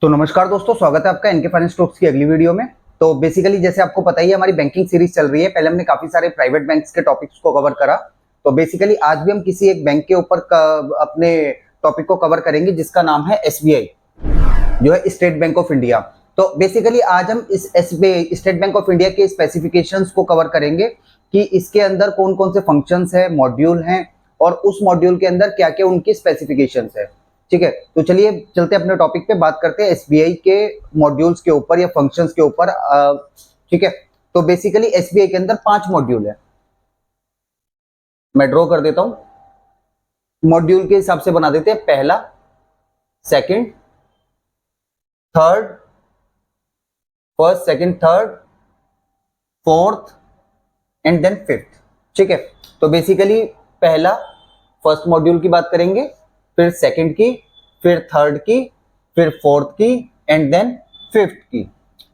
तो नमस्कार दोस्तों, स्वागत है आपका एनके फाइनेंस टॉक्स की अगली वीडियो में। तो बेसिकली जैसे आपको पता ही है, हमारी बैंकिंग सीरीज चल रही है। पहले हमने काफी सारे प्राइवेट बैंक्स के टॉपिक्स को कवर करा। तो बेसिकली आज भी हम किसी एक बैंक के ऊपर अपने टॉपिक को कवर करेंगे, जिसका नाम है एसबीआई, जो है स्टेट बैंक ऑफ इंडिया। तो बेसिकली आज हम इस SBI state bank of India के स्पेसिफिकेशंस को कवर करेंगे कि इसके अंदर कौन कौन से फंक्शंस है, मॉड्यूल हैं, और उस मॉड्यूल के अंदर क्या क्या उनकी स्पेसिफिकेशंस है। ठीक है, तो चलिए चलते अपने टॉपिक पे, बात करते हैं एसबीआई के मॉड्यूल्स के ऊपर या फंक्शंस के ऊपर। ठीक है, तो बेसिकली एसबीआई के अंदर 5 मॉड्यूल है। मैं ड्रॉ कर देता हूं, मॉड्यूल के हिसाब से बना देते हैं। पहला, second, third, first, second, third, fourth and then fifth. ठीक है, तो बेसिकली पहला फर्स्ट मॉड्यूल की बात करेंगे, फिर सेकंड की, फिर थर्ड की, फिर फोर्थ की एंड देन फिफ्थ की।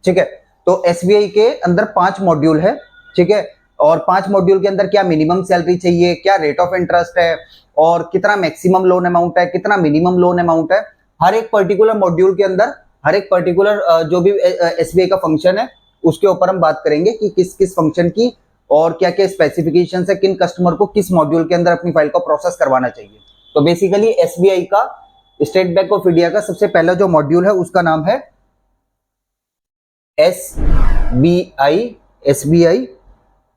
ठीक है, तो एसबीआई के अंदर 5 मॉड्यूल है। ठीक है, और 5 मॉड्यूल के अंदर क्या मिनिमम सैलरी चाहिए, क्या रेट ऑफ इंटरेस्ट है, और कितना मैक्सिमम लोन अमाउंट है, कितना मिनिमम लोन अमाउंट है, हर एक पर्टिकुलर मॉड्यूल के अंदर हर एक पर्टिकुलर जो भी एसबीआई का फंक्शन है उसके ऊपर हम बात करेंगे कि किस किस फंक्शन की और क्या क्या स्पेसिफिकेशंस है, किन कस्टमर को किस मॉड्यूल के अंदर अपनी फाइल को प्रोसेस करवाना चाहिए। तो बेसिकली एसबीआई का, स्टेट बैंक ऑफ इंडिया का सबसे पहला जो मॉड्यूल है उसका नाम है एसबीआई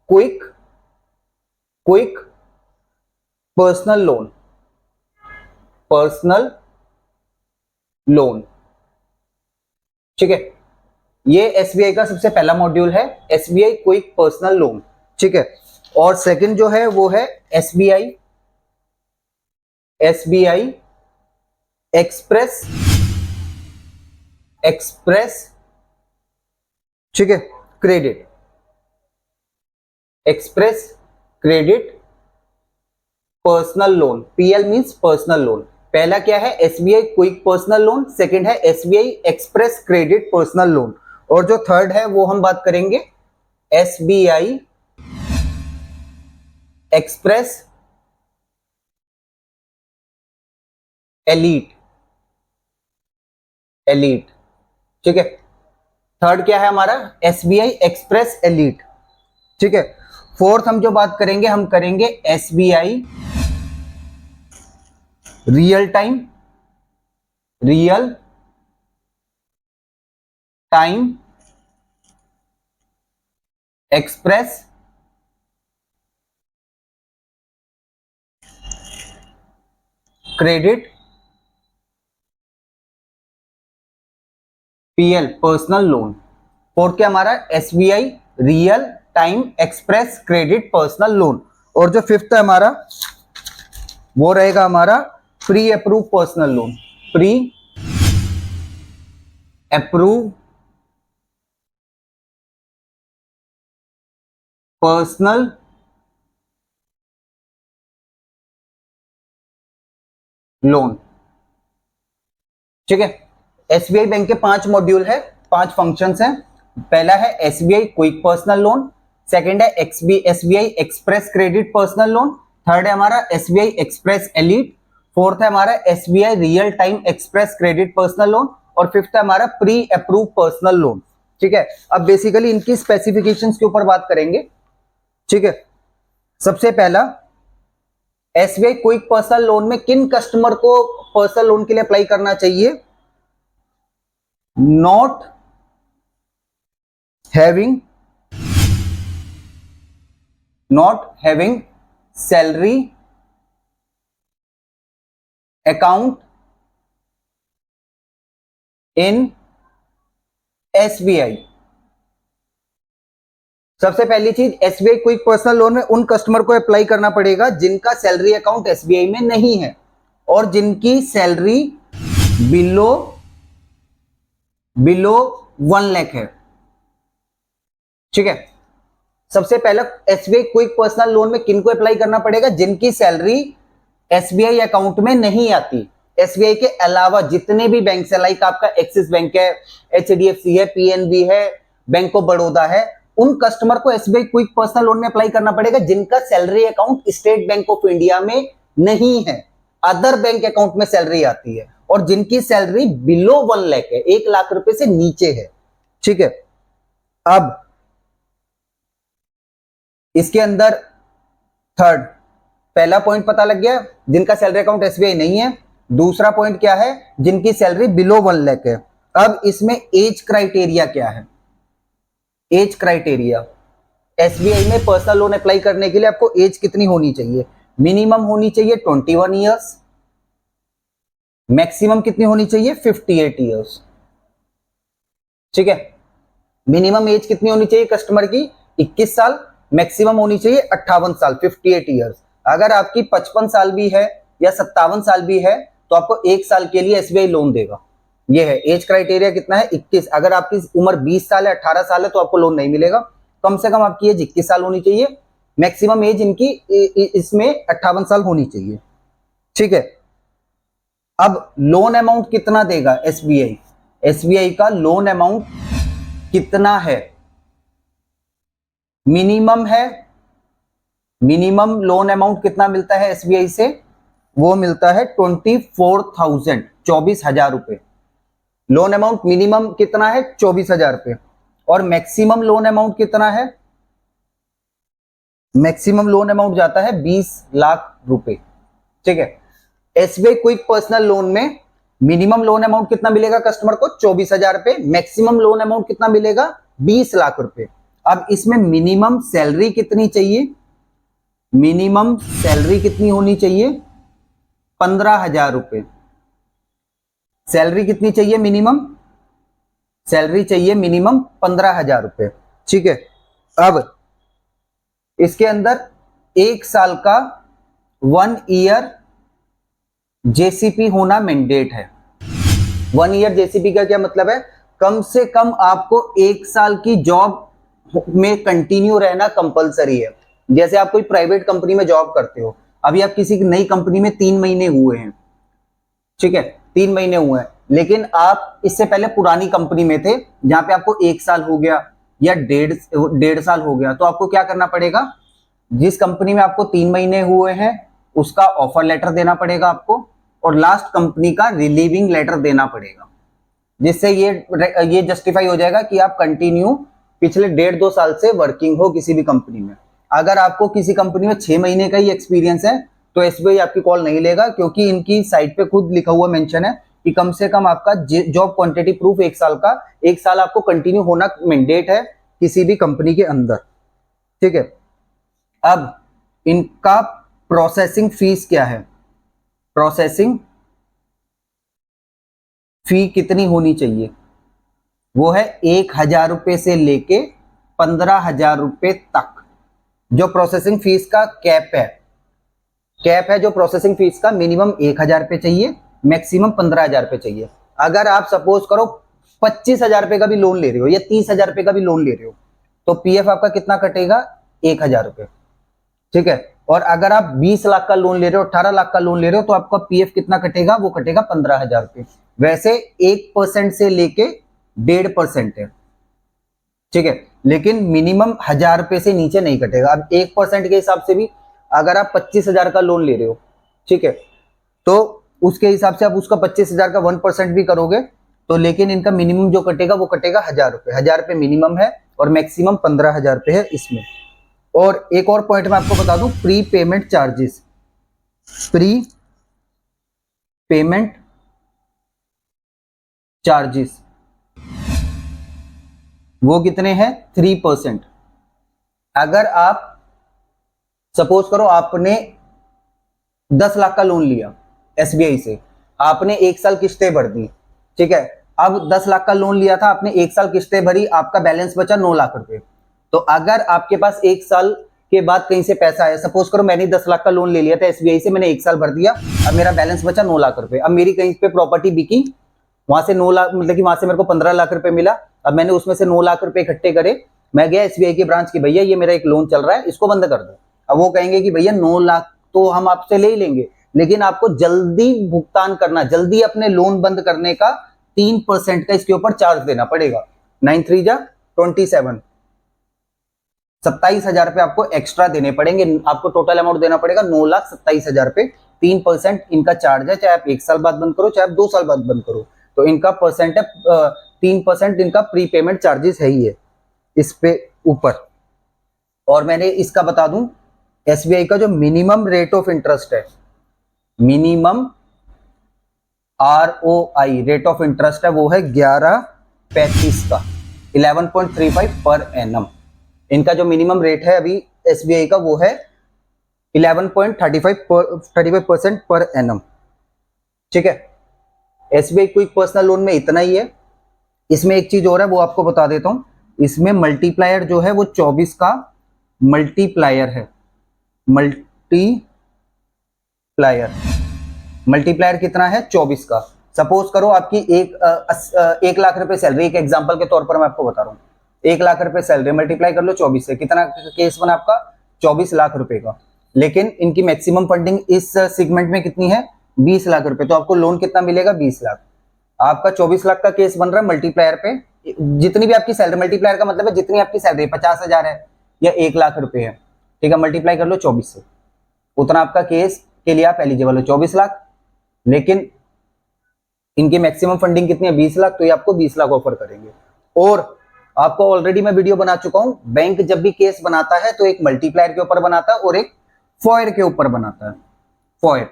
क्विक पर्सनल लोन। ठीक है, ये एसबीआई का सबसे पहला मॉड्यूल है, एसबीआई क्विक पर्सनल लोन। ठीक है, और सेकंड जो है वो है एसबीआई एक्सप्रेस, ठीक है, express credit personal loan. PL means personal loan. पहला क्या है, SBI quick personal loan, second है SBI express credit personal loan, और जो थर्ड है वो हम बात करेंगे एसबीआई एक्सप्रेस एलीट। ठीक है, थर्ड क्या है हमारा, एसबीआई एक्सप्रेस एलीट। ठीक है, फोर्थ हम जो बात करेंगे, हम करेंगे SBI real time express credit PL personal loan. Fourth क्या हमारा, SBI real time express credit personal loan, और जो फिफ्थ है हमारा वो रहेगा हमारा pre approve personal loan. Pre approve personal loan. ठीक है, एसबीआई बैंक के 5 मॉड्यूल है, 5 फंक्शंस हैं। पहला है SBI quick personal loan, second है SBI express credit personal loan, third है हमारा एसबीआई एक्सप्रेस एलीट, फोर्थ है हमारा SBI real time express credit personal loan, और फिफ्थ है हमारा प्री अप्रूव पर्सनल लोन। ठीक है, अब बेसिकली इनकी स्पेसिफिकेशंस के ऊपर बात करेंगे। ठीक है, सबसे पहला, एसबीआई क्विक पर्सनल लोन में किन कस्टमर को पर्सनल लोन के लिए अप्लाई करना चाहिए, not having salary account in SBI. सबसे पहली चीज, एसबीआई क्विक पर्सनल लोन में उन कस्टमर को अप्लाई करना पड़ेगा जिनका सैलरी अकाउंट एसबीआई में नहीं है और जिनकी सैलरी बिलो 1 लाख है। ठीक है, सबसे पहला एसबीआई क्विक पर्सनल लोन में किनको अप्लाई करना पड़ेगा, जिनकी सैलरी एसबीआई अकाउंट में नहीं आती। एसबीआई के अलावा जितने भी बैंक है, लाइक आपका एक्सिस बैंक है, एचडीएफसी है, पीएनबी है, बैंक ऑफ बड़ौदा है, उन कस्टमर को एसबीआई क्विक पर्सनल लोन में अप्लाई करना पड़ेगा जिनका salary account state bank of India में नहीं है, अदर बैंक अकाउंट में सैलरी आती है। और जिनकी सैलरी बिलो 1 लाख है, 1 लाख रुपए से नीचे है। ठीक है, अब इसके अंदर थर्ड, पहला पॉइंट पता लग गया जिनका सैलरी अकाउंट एसबीआई नहीं है। दूसरा पॉइंट क्या है, जिनकी सैलरी बिलो 1 लाख है। अब इसमें एज क्राइटेरिया क्या है, एज क्राइटेरिया, एसबीआई में पर्सनल लोन अप्लाई करने के लिए आपको एज कितनी होनी चाहिए, मिनिमम होनी चाहिए 21 ईयर्स, मैक्सिमम कितनी होनी चाहिए 58 ईयर्स। ठीक है, मिनिमम एज कितनी होनी चाहिए कस्टमर की 21 साल, मैक्सिमम होनी चाहिए 58 साल 58 ईयर्स। अगर आपकी 55 साल भी है या 57 साल भी है तो आपको 1 साल के लिए एसबीआई लोन देगा। ये है एज क्राइटेरिया कितना है 21। अगर आपकी उम्र 20 साल है 18 साल है तो आपको लोन नहीं मिलेगा, कम से कम आपकी एज 21 साल होनी चाहिए, मैक्सिमम एज इनकी इसमें 58 साल होनी चाहिए। ठीक है, अब लोन अमाउंट कितना देगा एसबीआई, एसबीआई का लोन अमाउंट कितना है, मिनिमम है, मिनिमम लोन अमाउंट कितना मिलता है एसबीआई से, वो मिलता है 24,000 24,000 रुपए। लोन अमाउंट मिनिमम कितना है 24,000 रुपए, और मैक्सिमम लोन अमाउंट कितना है, मैक्सिमम लोन अमाउंट जाता है 20 लाख रुपए। ठीक है, एसबीआई क्विक पर्सनल लोन में मिनिमम लोन अमाउंट कितना मिलेगा कस्टमर को 24,000 रुपए, मैक्सिमम लोन अमाउंट कितना मिलेगा 20 लाख रुपए। अब इसमें मिनिमम सैलरी कितनी चाहिए, मिनिमम सैलरी कितनी होनी चाहिए 15,000 रुपए। सैलरी कितनी चाहिए मिनिमम, सैलरी चाहिए मिनिमम 15,000 रुपए। ठीक है, अब इसके अंदर 1 साल का 1 ईयर जेसीपी होना मैंडेट है। 1 ईयर जेसीपी का क्या मतलब है, कम से कम आपको 1 साल की जॉब में कंटिन्यू रहना कंपलसरी है। जैसे आप कोई प्राइवेट कंपनी में जॉब करते हो, अभी आप किसी नई कंपनी में 3 महीने हुए हैं, ठीक है 3 महीने हुए हैं, लेकिन आप इससे पहले पुरानी कंपनी में थे जहां पे आपको 1 साल हो गया या डेढ़ साल हो गया, तो आपको क्या करना पड़ेगा, जिस कंपनी में आपको 3 महीने हुए हैं उसका ऑफर लेटर देना पड़ेगा आपको, और लास्ट कंपनी का रिलीविंग लेटर देना पड़ेगा, जिससे ये जस्टिफाई हो जाएगा कि आप कंटिन्यू पिछले 1.5-2 साल से वर्किंग हो किसी भी कंपनी में। अगर आपको किसी कंपनी में 6 महीने का ही एक्सपीरियंस है तो एसबीआई आपकी कॉल नहीं लेगा, क्योंकि इनकी साइट पे खुद लिखा हुआ मेंशन है कि कम से कम आपका जॉब क्वांटिटी प्रूफ 1 साल का, 1 साल आपको कंटिन्यू होना मैंडेट है किसी भी कंपनी के अंदर। ठीक है, अब इनका प्रोसेसिंग फीस क्या है, प्रोसेसिंग फी कितनी होनी चाहिए, वो है 1,000 रुपए से लेके 15,000 रुपए तक। जो प्रोसेसिंग फीस का कैप है जो प्रोसेसिंग फीस का, मिनिमम 1,000 रुपए चाहिए, मैक्सिमम 15,000 रुपए चाहिए। अगर आप सपोज करो 25,000 रुपए का भी लोन ले रहे हो या 30,000 रुपए का भी लोन ले रहे हो तो पीएफ आपका कितना कटेगा 1,000 रुपए। ठीक है, और अगर आप 20 लाख का लोन ले रहे हो, 18 लाख का लोन ले रहे हो तो आपका पीएफ कितना कटेगा, वो कटेगा 15,000 रुपए। वैसे 1% से लेके 1.5% है। ठीक है, लेकिन मिनिमम 1,000 रुपए से नीचे नहीं कटेगा। अब 1% के हिसाब से भी अगर आप 25,000 का लोन ले रहे हो, ठीक है, तो उसके हिसाब से आप उसका 25,000 का 1% भी करोगे तो, लेकिन इनका मिनिमम जो कटेगा वो कटेगा 1,000 रुपए। 1,000 रुपए मिनिमम है और मैक्सिमम 15,000 रुपए है इसमें। और एक और पॉइंट मैं आपको बता दूं, pre payment charges, pre payment charges वो कितने हैं 3%। अगर आप सपोज करो आपने 10 लाख का लोन लिया एसबीआई से, आपने 1 साल किस्तें भर दी, ठीक है, अब 10 लाख का लोन लिया था, आपने 1 साल किस्तें भरी, आपका बैलेंस बचा 9 लाख रुपए। तो अगर आपके पास 1 साल के बाद कहीं से पैसा आया, सपोज करो मैंने 10 लाख का लोन ले लिया था एसबीआई से, मैंने 1 साल भर दिया, अब मेरा बैलेंस बचा 9 लाख रुपए। अब मेरी कहीं पे प्रॉपर्टी बिकी, वहां से 9 लाख मतलब कि वहां से मेरे को 15 लाख रुपए मिला। अब मैंने उसमें से 9 लाख रुपए इकट्ठे करे, मैं गया एसबीआई की ब्रांच की, भैया ये मेरा एक लोन चल रहा है इसको बंद कर दो। अब वो कहेंगे कि भैया 9 लाख तो हम आपसे ले ही लेंगे, लेकिन आपको जल्दी भुगतान करना, जल्दी अपने लोन बंद करने का 3% का इसके ऊपर चार्ज देना पड़ेगा। 9 3 जा 27, 27,000 रुपए आपको एक्स्ट्रा देने पड़ेंगे। आपको टोटल अमाउंट देना पड़ेगा 9,27,000 रुपए 3% इनका चार्ज है, चाहे आप 1 साल बाद बंद करो चाहे आप 2 साल बाद बंद करो, तो इनका परसेंट है 3% इनका प्री पेमेंट चार्जेस है ही है इस पे ऊपर। और मैंने इसका बता दूं, एसबीआई का जो मिनिमम रेट ऑफ इंटरेस्ट है, minimum ROI rate of interest है, वो है 11.35 का, 11.35 पर एनम। इनका जो मिनिमम रेट है अभी एसबीआई का वो है 11.35% पर एनम। ठीक है, एसबीआई क्विक पर्सनल लोन में इतना ही है। इसमें एक चीज और है वो आपको बता देता हूं, इसमें मल्टीप्लायर जो है वो 24 का मल्टीप्लायर है। मल्टीप्लायर कितना है? 24 का। सपोज करो आपकी 1 लाख रुपए सैलरी, एक एग्जांपल के तौर पर मैं आपको बता रहा हूँ, 1 लाख रुपए सैलरी मल्टीप्लाई कर लो 24 से, कितना केस बना आपका? 24 लाख रुपए का। लेकिन इनकी मैक्सिमम फंडिंग इस सेगमेंट में कितनी है? 20 लाख रुपए। तो आपको लोन कितना मिलेगा? 20 लाख। आपका 24 लाख का केस बन रहा है मल्टीप्लायर पे, जितनी भी आपकी सैलरी, मल्टीप्लायर का मतलब है जितनी आपकी सैलरी 50,000 है या 1 लाख रुपए है, ठीक है, मल्टीप्लाई कर लो 24 से, उतना आपका केस के लिए आप एलिजिबल हो, 24 लाख। लेकिन इनकी मैक्सिमम फंडिंग कितनी है? 20 लाख। तो ये आपको 20 लाख ऑफर करेंगे। और आपको ऑलरेडी मैं वीडियो बना चुका हूं, बैंक जब भी केस बनाता है तो एक मल्टीप्लायर के ऊपर बनाता है और एक फॉयर के ऊपर बनाता है। फॉयर,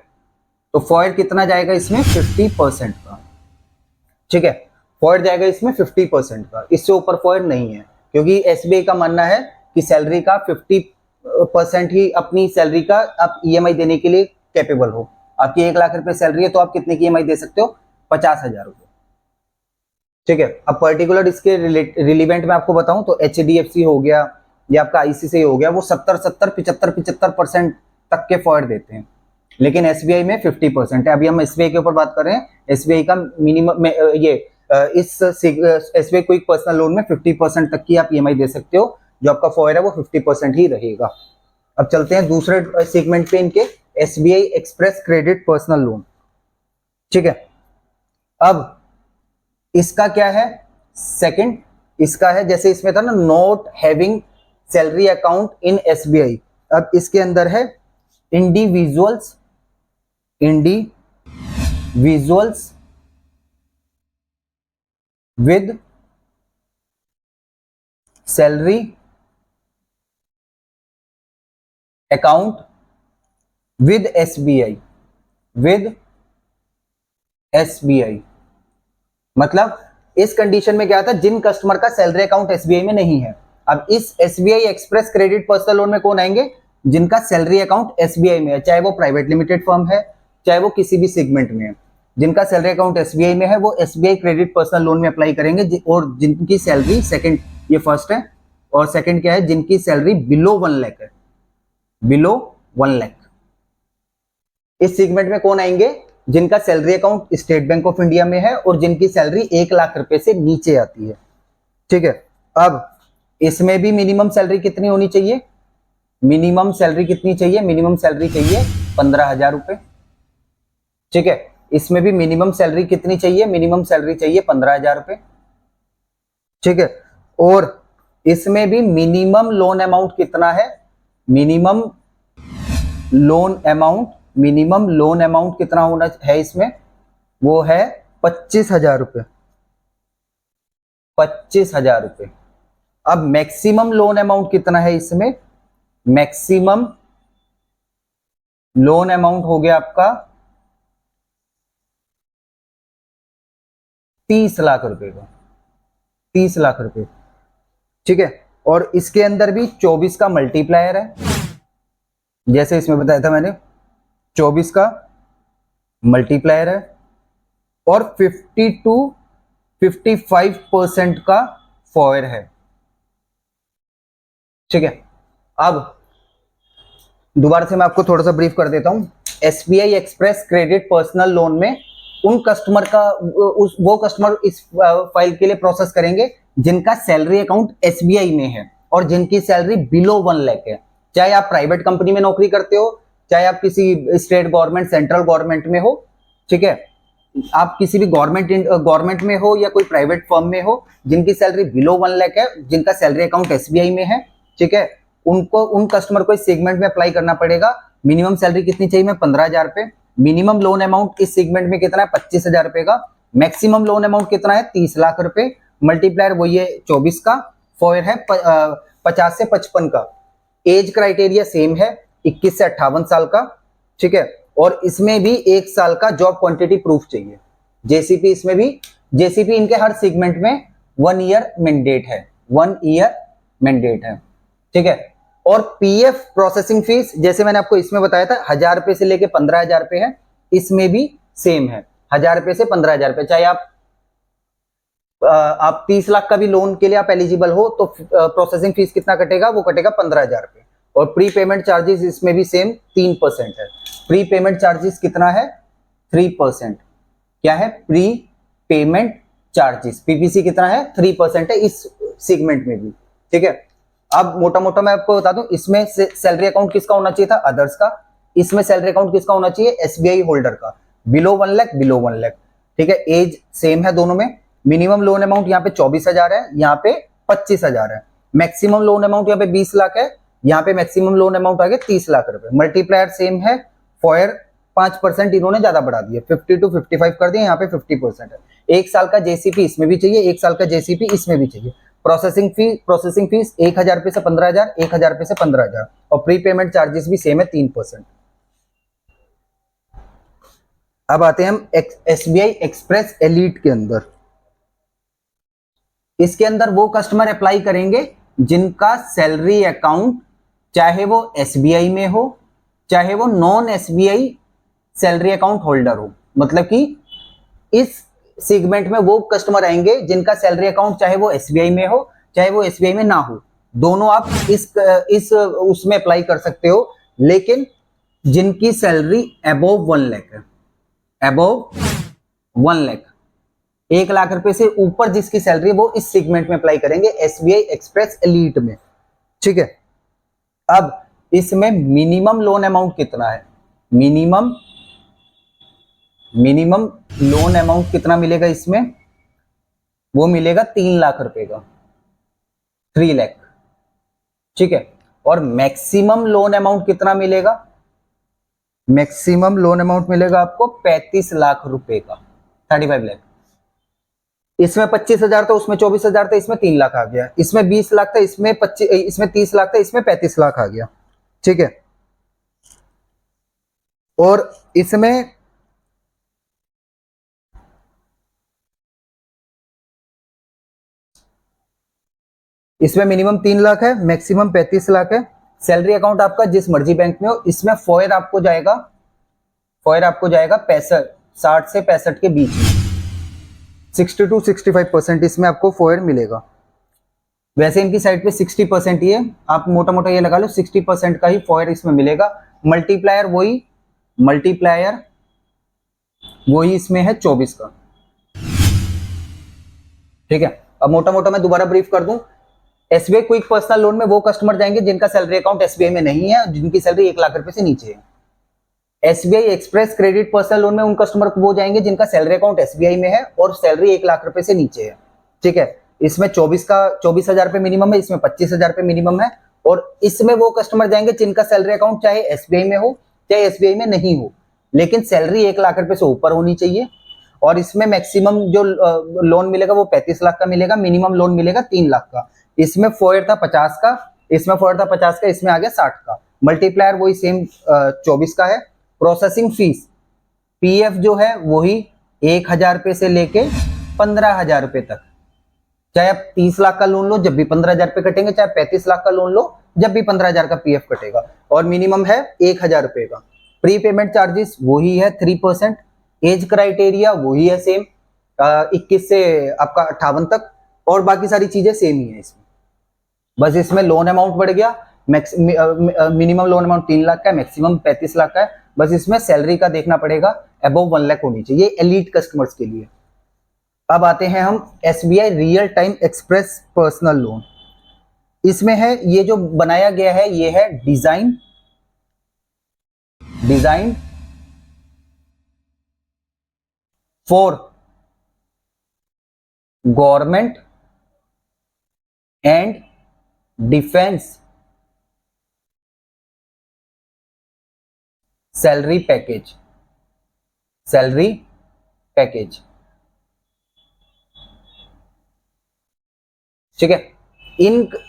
तो फॉयर कितना जाएगा इसमें? 50% का। ठीक है, फॉयर जाएगा इसमें 50% का, इससे ऊपर फॉयर नहीं है, क्योंकि एसबीआई का मानना है कि सैलरी का 50% ही, अपनी सैलरी का आप ईएमआई देने के लिए कैपेबल हो। आपकी 1 लाख रुपए सैलरी है तो आप कितने की ईएमआई दे सकते हो? 50,000 रुपए। ठीक है, अब पर्टिकुलर इसके रिलेवेंट में आपको बताऊं तो एचडीएफसी हो गया या आपका आईसीआईसीआई हो गया, वो 70-75% तक के फॉयर देते हैं, लेकिन एसबीआई में 50% है। अभी हम एसबीआई के ऊपर बात कर रहे हैं। एसबीआई का मिनिमम इस एसबीआई क्विक पर्सनल लोन में 50% तक की आप ईएमआई दे सकते हो, जो आपका फॉयर है वो 50% ही रहेगा। अब चलते हैं दूसरे सेगमेंट पे, इनके SBI express credit personal loan. ठीक है, अब इसका क्या है? सेकंड इसका है, जैसे इसमें था ना not having salary account in SBI, अब इसके अंदर है individuals with salary account with SBI, मतलब इस कंडीशन में क्या था, जिन कस्टमर का सैलरी अकाउंट एसबीआई में नहीं है। अब इस SBI express credit personal loan में कौन आएंगे? जिनका सैलरी अकाउंट एसबीआई में है, चाहे वो प्राइवेट लिमिटेड फर्म है, चाहे वो किसी भी सेगमेंट में है, जिनका सैलरी अकाउंट एसबीआई में है वो एसबीआई क्रेडिट पर्सनल लोन में अप्लाई करेंगे। और जिनकी सैलरी, सेकंड, ये फर्स्ट है, और सेकंड क्या है? जिनकी सैलरी बिलो 1 लाख है, बिलो 1 लाख। इस सेगमेंट में कौन आएंगे? जिनका salary account state bank of India में है और जिनकी सैलरी 1 लाख रुपए से नीचे आती है। ठीक है, अब इसमें भी मिनिमम सैलरी कितनी होनी चाहिए? मिनिमम सैलरी कितनी चाहिए? मिनिमम सैलरी चाहिए 15,000 रुपए। ठीक है, इसमें भी मिनिमम सैलरी कितनी चाहिए? मिनिमम सैलरी चाहिए 15,000 रुपए। ठीक है, और इसमें भी मिनिमम लोन अमाउंट कितना है? मिनिमम लोन अमाउंट कितना होना है इसमें? वो है 25,000 रुपए। 25,000 रुपए। अब मैक्सिमम लोन अमाउंट कितना है इसमें? मैक्सिमम लोन अमाउंट हो गया आपका 30 लाख रुपए का, 30 लाख रुपए। ठीक है, और इसके अंदर भी 24 का मल्टीप्लायर है, जैसे इसमें बताया था मैंने, 24 का मल्टीप्लायर है, और 50-55% का फॉयर है। ठीक है, अब दोबारा से मैं आपको थोड़ा सा ब्रीफ कर देता हूं। SBI express credit personal loan में उन कस्टमर का, वो कस्टमर इस फाइल के लिए प्रोसेस करेंगे जिनका सैलरी अकाउंट एसबीआई में है और जिनकी सैलरी बिलो 1 लाख है। चाहे आप प्राइवेट कंपनी में नौकरी करते हो, चाहे आप किसी स्टेट गवर्नमेंट, सेंट्रल गवर्नमेंट में हो, ठीक है, आप किसी भी गवर्नमेंट में हो या कोई प्राइवेट फर्म में हो, जिनकी सैलरी बिलो 1 लाख है, जिनका सैलरी अकाउंट एसबीआई में है, ठीक है, उनको, उन कस्टमर को इस सेगमेंट में अप्लाई करना पड़ेगा मिनिमम सैलरी कितनी चाहिए, मैं 15,000 रुपए। मिनिमम लोन अमाउंट इस सेगमेंट में कितना है, 25,000 रुपए का। मैक्सिमम लोन अमाउंट कितना है, 30 लाख रुपए। मल्टीप्लायर वही है 24 का। फॉर है 50 से 55 का। एज क्राइटेरिया सेम है, 21 से 58 साल का। ठीक है, और इसमें भी 1 साल का जॉब क्वांटिटी प्रूफ चाहिए। जेसीपी इसमें भी, जेसीपी इनके हर सेगमेंट में 1 ईयर मैंडेट है, 1 ईयर मैंडेट है। ठीक है, और पीएफ प्रोसेसिंग फीस जैसे मैंने आपको इसमें बताया था 1,000 रुपए से लेके 15,000 रुपए है, इसमें भी सेम है, 1,000 रुपए से 15,000 रुपए। चाहे आप 30 लाख का भी लोन के लिए आप एलिजिबल हो तो प्रोसेसिंग फीस कितना कटेगा, वो कटेगा 15,000 रुपए। और प्री पेमेंट चार्जेस इसमें भी सेम 3% है। प्री पेमेंट चार्जेस कितना है, 3%। क्या है, प्री पेमेंट चार्जेस, पीपीसी कितना है, 3% है इस सेगमेंट में भी। ठीक है, अब मोटा मोटा मैं आपको बता दूं, इसमें सैलरी अकाउंट किसका होना चाहिए था, अदर्स का। इसमें सैलरी अकाउंट किसका होना चाहिए, एसबीआई होल्डर का। Below 1 lakh, below 1 lakh. ठीक है, एज सेम है दोनों में। मिनिमम लोन अमाउंट यहाँ पे 24,000 है, यहाँ पे 25,000 है। मैक्सिमम लोन अमाउंट यहाँ पे 20 लाख है, यहाँ पे मैक्सिमम लोन अमाउंट आ गया 30 लाख रुपए। मल्टीप्लायर सेम है, फॉयर 5% इन्होंने ज्यादा बढ़ा दिया, 50 to 55 कर दिया, यहाँ पे 50% है। 1 साल का जेसीपी इसमें भी चाहिए, 1 साल का जेसीपी इसमें भी चाहिए। प्रोसेसिंग फीस 1,000 रुपए से 15,000, 1,000 रुपए से 15,000। और प्री पेमेंट चार्जेस भी सेम है, 3%। अब आते हैं हम एसबीआई एक्सप्रेस एलीट के अंदर। इसके अंदर वो कस्टमर अप्लाई करेंगे जिनका सैलरी अकाउंट चाहे वो एसबीआई में हो, चाहे वो non SBI salary account holder हो। मतलब कि इस सेगमेंट में वो कस्टमर आएंगे जिनका सैलरी अकाउंट चाहे वो एसबीआई में हो, चाहे वो एसबीआई में ना हो। दोनों आप इस उसमें अप्लाई कर सकते हो, लेकिन जिनकी सैलरी अबोव 1 लाख है, अबोव 1 लाख, 1 लाख रुपए से ऊपर जिसकी सैलरी है वो इस सेगमेंट में अप्लाई करेंगे, एसबीआई एक्सप्रेस एलीट में। ठीक है, अब इसमें मिनिमम लोन अमाउंट कितना है, मिनिमम लोन अमाउंट कितना मिलेगा इसमें, वो मिलेगा 3 लाख रुपए का, 3 लाख। ठीक है, और मैक्सिमम लोन अमाउंट कितना मिलेगा, मैक्सिमम लोन अमाउंट मिलेगा आपको 35 लाख रुपए का, 35 लाख। इसमें 25,000 था, उसमें 24,000 था, इसमें 3 लाख आ गया। इसमें 20 लाख था, इसमें 30 लाख था, इसमें 35 लाख आ गया। ठीक है, और इसमें मिनिमम 3 लाख है, मैक्सिमम 35 लाख है। सैलरी अकाउंट आपका जिस मर्जी बैंक में हो, इसमें फॉयर आपको जाएगा 65, 60 से 65 के बीच में, 60 to 65% इसमें आपको फॉयर मिलेगा। वैसे इनकी साइड पे 60% ही है, आप मोटा मोटा ये लगा लो 60% का ही फॉयर इसमें मिलेगा। मल्टीप्लायर वही इसमें है 24 का। ठीक है, अब मोटा मोटा मैं दोबारा ब्रीफ कर दूं। एसबीआई क्विक पर्सनल लोन में वो कस्टमर जाएंगे जिनका सैलरी अकाउंट एसबीआई में नहीं है, जिनकी सैलरी 1 लाख रुपए से नीचे है। SBI express credit personal loan में उन कस्टमर को वो जाएंगे जिनका सैलरी अकाउंट एसबीआई में है और सैलरी 1 लाख रुपए से नीचे है। ठीक है, इसमें 24,000 रुपए मिनिमम है, इसमें 25,000 रुपए मिनिमम है। और इसमें वो कस्टमर जाएंगे जिनका सैलरी अकाउंट चाहे एसबीआई में हो चाहे एसबीआई में नहीं हो, लेकिन सैलरी 1 लाख रुपए से ऊपर होनी चाहिए। और इसमें मैक्सिमम जो लोन मिलेगा वो 35 लाख का मिलेगा, मिनिमम लोन मिलेगा 3 लाख का। इसमें फॉयर था 50 का, इसमें आ गया 60 का। मल्टीप्लायर वही सेम 24 का है। प्रोसेसिंग फीस पीएफ जो है वही 1,000 रुपए से लेके 15,000 रुपए तक। चाहे आप 30 लाख का लोन लो जब भी 15,000 रुपए कटेंगे, चाहे 35 लाख का लोन लो जब भी 15,000 का पीएफ कटेगा। और मिनिमम है 1,000 रुपए का। प्री पेमेंट चार्जेस वही है 3%। एज क्राइटेरिया वही है सेम, 21 से आपका 58 तक। और बाकी सारी चीजें सेम ही है इसमें, बस इसमें लोन अमाउंट बढ़ गया। मिनिमम लोन अमाउंट 3 लाख का है, मैक्सिमम 35 लाख का है। बस इसमें सैलरी का देखना पड़ेगा, अबव 1 लाख होनी चाहिए एलीट कस्टमर्स के लिए। अब आते हैं हम SBI real time express personal loan. इसमें है ये जो बनाया गया है, ये है design for government and defence salary package, salary package, ठीक है।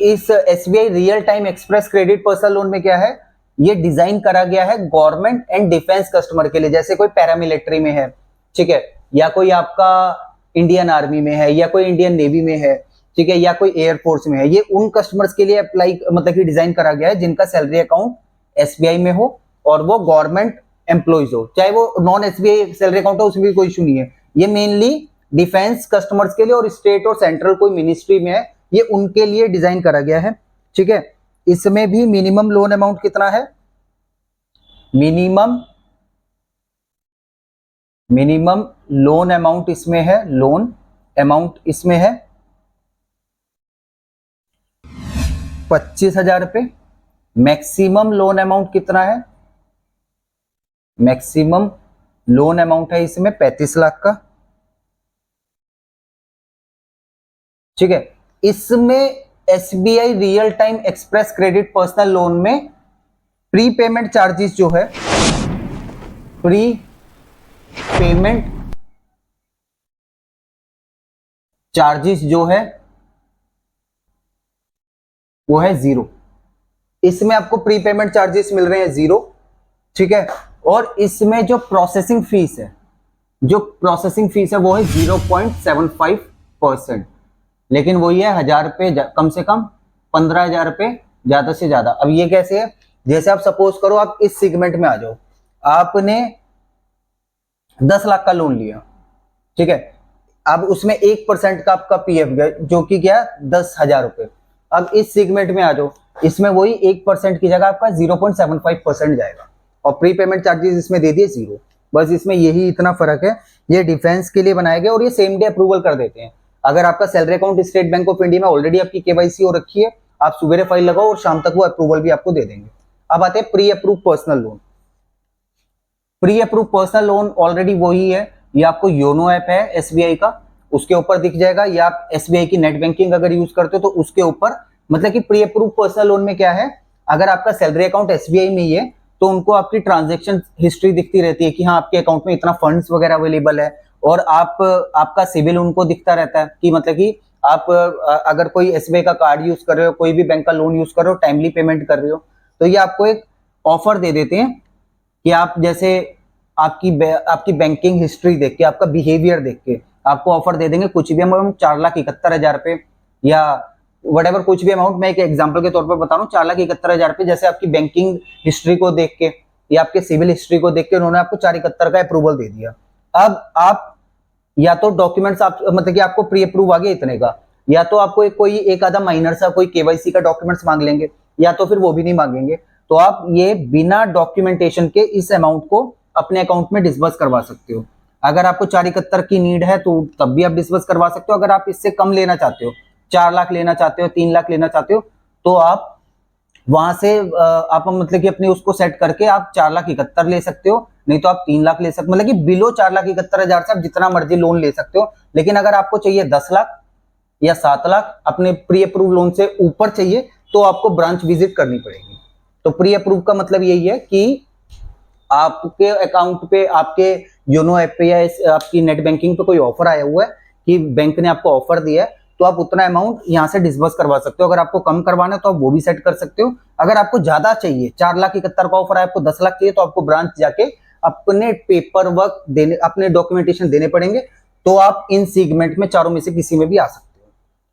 इस SBI real time express credit personal loan में क्या है, ये डिजाइन करा गया है गवर्नमेंट एंड डिफेंस कस्टमर के लिए, जैसे कोई पैरामिलिट्री में है, ठीक है, या कोई आपका इंडियन आर्मी में है, या कोई इंडियन नेवी में है, ठीक है, या कोई एयरफोर्स में है। ये उन कस्टमर्स के लिए अप्लाई मतलब कि डिजाइन करा गया है जिनका सैलरी अकाउंट एसबीआई में हो और वो गवर्नमेंट एम्प्लॉइज हो, चाहे वो नॉन एसबीआई सैलरी अकाउंट हो, उसमें भी कोई इशू नहीं है। ये मेनली डिफेंस कस्टमर्स के लिए और स्टेट और सेंट्रल कोई मिनिस्ट्री में है, ये उनके लिए डिजाइन करा गया है, ठीक है। इसमें भी मिनिमम लोन अमाउंट कितना है, मिनिमम लोन अमाउंट इसमें है, लोन अमाउंट इसमें है 25,000 रुपए। मैक्सिमम लोन अमाउंट कितना है, मैक्सिमम लोन अमाउंट है इसमें 35 लाख का, ठीक है। इसमें SBI real time express credit personal loan में प्री पेमेंट चार्जेस जो है, प्री पेमेंट चार्जेस जो है वो है 0। इसमें आपको प्री पेमेंट चार्जेस मिल रहे हैं 0, ठीक है। और इसमें जो प्रोसेसिंग फीस है, जो प्रोसेसिंग फीस है वो है 0.75%, लेकिन वही है 1,000 रुपए कम से कम, 15,000 रुपए ज्यादा से ज्यादा। अब ये कैसे है, जैसे आप सपोज करो आप इस सेगमेंट में आ जाओ, आपने 10 लाख का लोन लिया, ठीक है। अब उसमें 1% का आपका पीएफ गया जो कि क्या 10,000 रुपए। अब इस सेगमेंट में आ जाओ, इसमें वही 1% की जगह आपका 0.75% जाएगा और प्री पेमेंट चार्जेस इसमें दे दिए 0। बस इसमें यही इतना फर्क है। ये डिफेंस के लिए बनाया गया और ये सेम डे अप्रूवल कर देते हैं। अगर आपका salary account state bank of India में ऑलरेडी आपकी केवाईसी हो रखी है, आप सुबह फाइल लगाओ और शाम तक वो अप्रूवल भी आपको दे देंगे। अब आते हैं pre approve personal loan. Pre approve personal loan already वही है, ये आपको योनो ऐप है एसबीआई का, उसके ऊपर दिख जाएगा, या आप एसबीआई की नेट बैंकिंग अगर यूज करते हो तो उसके ऊपर। मतलब कि प्री अप्रूव पर्सनल लोन में क्या है, अगर आपका सैलरी अकाउंट एसबीआई में ही है तो उनको आपकी ट्रांजैक्शन हिस्ट्री दिखती रहती है कि हाँ आपके अकाउंट में इतना फंड्स वगैरह अवेलेबल है, और आपका सिविल उनको दिखता रहता है कि मतलब कि आप अगर कोई एसबीआई का कार्ड यूज कर रहे हो, कोई भी बैंक का लोन यूज कर रहे हो, टाइमली पेमेंट कर रहे हो, तो ये आपको एक ऑफर दे देते हैं कि आप जैसे आपकी बैंकिंग हिस्ट्री देख के, आपका बिहेवियर देख के आपको ऑफर दे देंगे कुछ भी अमाउंट, 4,71,000 रुपए या वटेवर कुछ भी अमाउंट। मैं एक एग्जांपल के तौर पर बता रहा हूँ, 4,71,000 रुपए जैसे आपकी बैंकिंग हिस्ट्री को देख के या आपके सिविल हिस्ट्री को देख के उन्होंने आपको 4,71 का अप्रूवल दे दिया। अब आप या तो डॉक्यूमेंट्स आप मतलब कि आपको प्री अप्रूव आ गया इतने का, या तो आपको कोई एक आधा माइनर सा कोई केवाईसी का डॉक्यूमेंट्स मांग लेंगे, या तो फिर वो भी नहीं मांगेंगे। तो आप ये बिना डॉक्यूमेंटेशन के इस अमाउंट को अपने अकाउंट में डिस्बर्स करवा सकते हो। अगर आपको 4,71 की नीड है तो तब भी आप डिस्बर्स करवा सकते हो। अगर आप इससे कम लेना चाहते हो, 4 लाख लेना चाहते हो, 3 लाख लेना चाहते हो, तो आप वहां से आप मतलब कि अपनी उसको सेट करके आप 4,71,000 ले सकते हो, नहीं तो आप 3 लाख ले सकते हो। मतलब कि बिलो 4,71,000 से आप जितना मर्जी लोन ले सकते हो। लेकिन अगर आपको चाहिए 10 लाख या 7 लाख अपने प्री अप्रूव लोन से ऊपर चाहिए तो आपको ब्रांच विजिट करनी पड़ेगी। तो प्री अप्रूव का मतलब यही है कि आपके अकाउंट पे, आपके योनो ऐप पे या आपकी नेट बैंकिंग पे कोई ऑफर आया हुआ है कि बैंक ने आपको ऑफर दिया है, तो आप उतना अमाउंट यहाँ से डिस्बर्स करवा सकते हो। अगर आपको कम करवाना है तो आप वो भी सेट कर सकते हो। अगर आपको ज्यादा चाहिए, 4,71,000 का ऑफर है, आपको 10 लाख चाहिए, तो आपको ब्रांच जाके अपने पेपर वर्क देने, अपने डॉक्यूमेंटेशन देने पड़ेंगे। तो आप इन सेगमेंट में चारों में से किसी में भी आ सकते हो।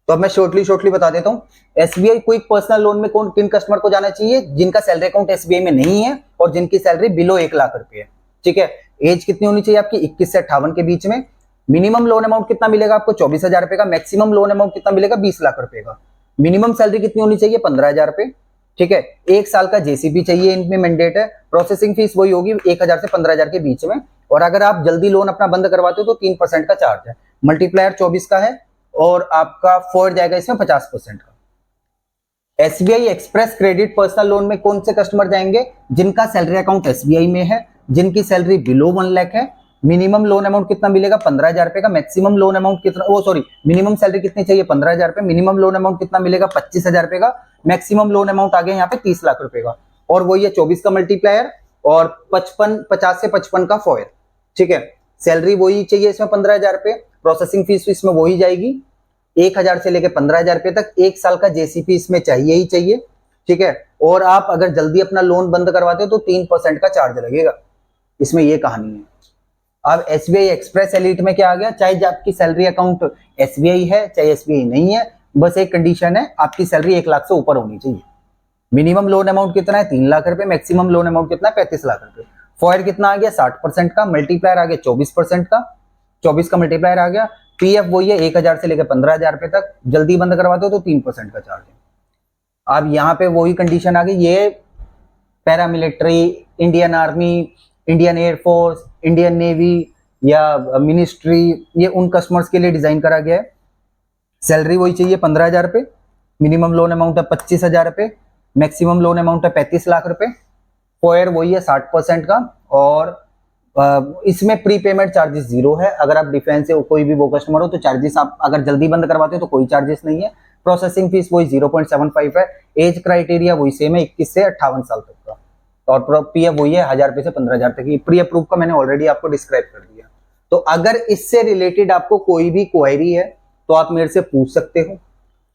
तो अब मैं शॉर्टली बता देता हूँ, एसबीआई क्विक पर्सनल लोन में कौन किन कस्टमर को जाना चाहिए, जिनका सैलरी अकाउंट एसबीआई में नहीं है और जिनकी सैलरी बिलो 1 लाख रुपए है, ठीक है। एज कितनी होनी चाहिए आपकी, 21 से 58 के बीच में। मिनिमम लोन अमाउंट कितना मिलेगा आपको, 24,000 रुपए का। मैक्सिमम लोन अमाउंट कितना मिलेगा, 20 लाख रुपए का। मिनिमम सैलरी कितनी होनी चाहिए, 15,000 रुपए, ठीक है। 1 साल का जेसीबी चाहिए, इनमें मैंडेट है। प्रोसेसिंग फीस वही होगी 1,000 से 15,000 के बीच में। और अगर आप जल्दी लोन अपना बंद करवाते हो तो 3% का चार्ज है। मल्टीप्लायर 24 का है और आपका फॉर जाएगा इसमें 50% का। SBI express credit personal loan में कौन से कस्टमर जाएंगे, जिनका सैलरी अकाउंट एसबीआई में है, जिनकी सैलरी बिलो 1 लाख है। मिनिमम लोन अमाउंट कितना मिलेगा, 15,000 रुपए का। मैक्सिमम लोन अमाउंट कितना, मिनिमम सैलरी कितनी चाहिए, 15,000 रुपए। मिनिमम लोन अमाउंट कितना मिलेगा, 25,000 रुपए का। मैक्सिमम लोन अमाउंट आ गया यहाँ पे 30 लाख रुपए का। और वो ये 24 का मल्टीप्लायर और 50 से 55 का फॉयर, ठीक है। सैलरी वही चाहिए इसमें 15,000 रुपये, प्रोसेसिंग फीस इसमें वही जाएगी 1,000 से लेकर 15,000 रुपये तक, 1 साल का जेसीपी इसमें चाहिए ही चाहिए, ठीक है। और आप अगर जल्दी अपना लोन बंद करवाते हो तो 3% का चार्ज लगेगा, इसमें ये कहानी है। अब एसबीआई एक्सप्रेस एलिट में क्या आ गया, चाहे आपकी सैलरी अकाउंट एसबीआई है चाहे एसबीआई नहीं है, बस एक कंडीशन है, आपकी सैलरी 1 लाख से ऊपर होनी चाहिए। मिनिमम लोन अमाउंट कितना है 3 लाख रुपए, मैक्सिमम लोन अमाउंट कितना है 35 लाख रुपए। फॉयर कितना आ गया 60% का, मल्टीप्लायर आ गया 24% का, 24 का मल्टीप्लायर आ गया। पीएफ वही है 1,000 से लेकर 15,000 रुपए तक, जल्दी बंद करवाते हो तो 3% का चार्ज है। अब यहाँ पे वही कंडीशन आ गई, ये paramilitary, Indian army, Indian air force, Indian navy या मिनिस्ट्री, ये उन कस्टमर्स के लिए डिजाइन करा गया है। सैलरी वही चाहिए 15,000 रुपए, मिनिमम लोन अमाउंट है 25,000 रुपए, मैक्सिमम लोन अमाउंट है 35 लाख रुपए। फॉयर वही है 60% का, और इसमें प्री पेमेंट चार्जेस 0 है। अगर आप डिफेंस से कोई भी वो कस्टमर हो तो चार्जेस आप अगर जल्दी बंद करवाते हो तो कोई चार्जेस नहीं है। प्रोसेसिंग फीस वही 0.75 है। एज क्राइटेरिया वही सेम है 21 से 58 साल तक का, और पीएफ वही है 1,000 रुपए से 15,000 तक की। प्री अप्रूव का मैंने ऑलरेडी आपको डिस्क्राइब कर दिया। तो अगर इससे रिलेटेड आपको कोई भी क्वेरी है तो आप मेरे से पूछ सकते हो,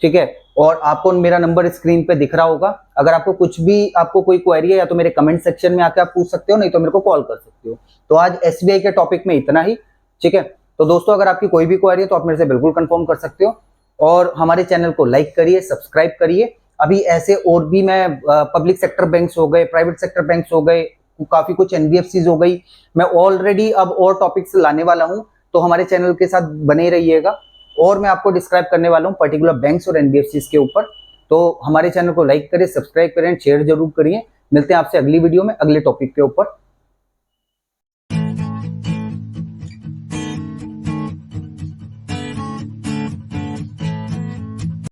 ठीक है। और आपको मेरा नंबर स्क्रीन पे दिख रहा होगा, अगर आपको कुछ भी आपको कोई क्वेरी है या तो मेरे कमेंट सेक्शन में आके आप पूछ सकते हो, नहीं तो मेरे को कॉल कर सकते हो। तो आज एसबीआई के टॉपिक में इतना ही, ठीक है। तो दोस्तों अगर आपकी कोई भी क्वेरी है तो आप मेरे से बिल्कुल कंफर्म कर सकते हो, और हमारे चैनल को लाइक करिए, सब्सक्राइब करिए। अभी ऐसे और भी मैं पब्लिक सेक्टर बैंक्स हो गए, प्राइवेट सेक्टर बैंक्स हो गए, काफी कुछ एनबीएफसीज हो गई, मैं ऑलरेडी अब और टॉपिक्स लाने वाला हूं, तो हमारे चैनल के साथ बने रहिएगा। और मैं आपको डिस्क्राइब करने वाला हूं पर्टिकुलर बैंक्स और एनबीएफसीज के ऊपर। तो हमारे चैनल को लाइक करें, सब्सक्राइब करें, शेयर जरूर करिए। मिलते हैं आपसे अगली वीडियो में अगले टॉपिक के ऊपर।